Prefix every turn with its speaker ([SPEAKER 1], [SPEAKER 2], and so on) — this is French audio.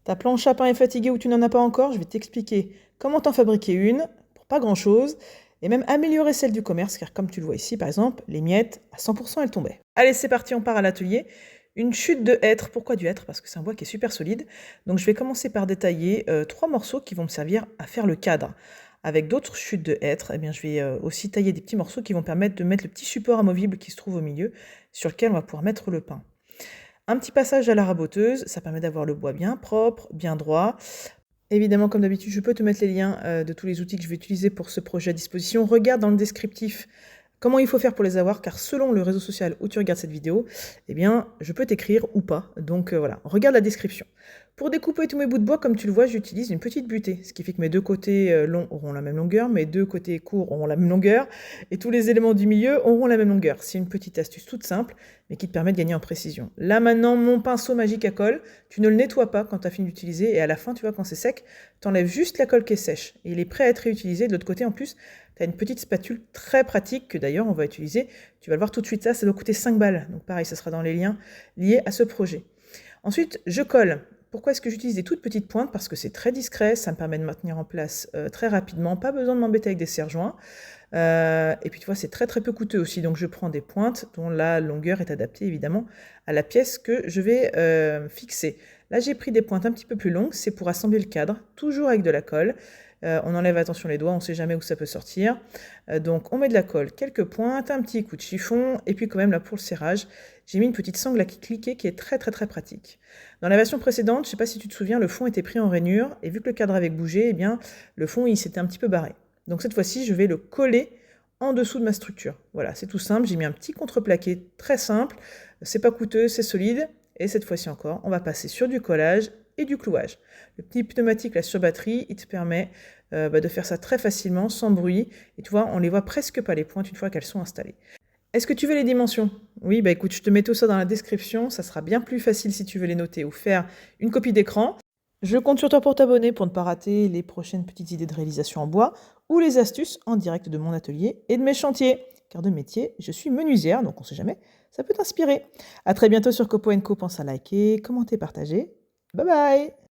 [SPEAKER 1] Ta planche à pain est fatiguée ou tu n'en as pas encore, je vais t'expliquer comment t'en fabriquer une pour pas grand-chose et même améliorer celle du commerce car comme tu le vois ici par exemple, les miettes à 100% elles tombaient. Allez, c'est parti, on part à l'atelier. Une chute de hêtre, pourquoi du hêtre? Parce que c'est un bois qui est super solide. Donc je vais commencer par détailler 3 morceaux qui vont me servir à faire le cadre. Avec d'autres chutes de hêtre, eh bien, je vais aussi tailler des petits morceaux qui vont permettre de mettre le petit support amovible qui se trouve au milieu sur lequel on va pouvoir mettre le pain. Un petit passage à la raboteuse, ça permet d'avoir le bois bien propre, bien droit. Évidemment, comme d'habitude, je peux te mettre les liens de tous les outils que je vais utiliser pour ce projet à disposition. Regarde dans le descriptif comment il faut faire pour les avoir, car selon le réseau social où tu regardes cette vidéo, eh bien, je peux t'écrire ou pas. Donc voilà, regarde la description. Pour découper tous mes bouts de bois, comme tu le vois, j'utilise une petite butée, ce qui fait que mes deux côtés longs auront la même longueur, mes deux côtés courts auront la même longueur, et tous les éléments du milieu auront la même longueur. C'est une petite astuce toute simple, mais qui te permet de gagner en précision. Là maintenant, mon pinceau magique à colle, tu ne le nettoies pas quand tu as fini d'utiliser, et à la fin, tu vois, quand c'est sec, tu enlèves juste la colle qui est sèche, et il est prêt à être réutilisé. De l'autre côté, en plus, tu as une petite spatule très pratique que d'ailleurs on va utiliser. Tu vas le voir tout de suite, ça doit coûter 5 balles. Donc pareil, ça sera dans les liens liés à ce projet. Ensuite, je colle. Pourquoi est-ce que j'utilise des toutes petites pointes? Parce que c'est très discret, ça me permet de maintenir en place très rapidement, pas besoin de m'embêter avec des serre-joints. Et puis tu vois, c'est très très peu coûteux aussi, donc je prends des pointes dont la longueur est adaptée évidemment à la pièce que je vais fixer. Là j'ai pris des pointes un petit peu plus longues, c'est pour assembler le cadre, toujours avec de la colle. On enlève attention les doigts, on ne sait jamais où ça peut sortir. Donc on met de la colle, quelques pointes, un petit coup de chiffon, et puis quand même là pour le serrage, j'ai mis une petite sangle à cliquer qui est très très très pratique. Dans la version précédente, je ne sais pas si tu te souviens, le fond était pris en rainure, et vu que le cadre avait bougé, eh bien le fond il s'était un petit peu barré. Donc cette fois-ci, je vais le coller en dessous de ma structure. Voilà, c'est tout simple, j'ai mis un petit contreplaqué très simple, c'est pas coûteux, c'est solide, et cette fois-ci encore, on va passer sur du collage et du clouage. Le petit pneumatique là sur batterie, il te permet de faire ça très facilement, sans bruit, et tu vois, on les voit presque pas les pointes une fois qu'elles sont installées. Est-ce que tu veux les dimensions? Oui, bah écoute, je te mets tout ça dans la description, ça sera bien plus facile si tu veux les noter ou faire une copie d'écran. Je compte sur toi pour t'abonner pour ne pas rater les prochaines petites idées de réalisation en bois ou les astuces en direct de mon atelier et de mes chantiers. Car de métier, je suis menuisière, donc on sait jamais, ça peut t'inspirer. À très bientôt sur Copo & Co. Pense à liker, commenter, partager. Bye bye!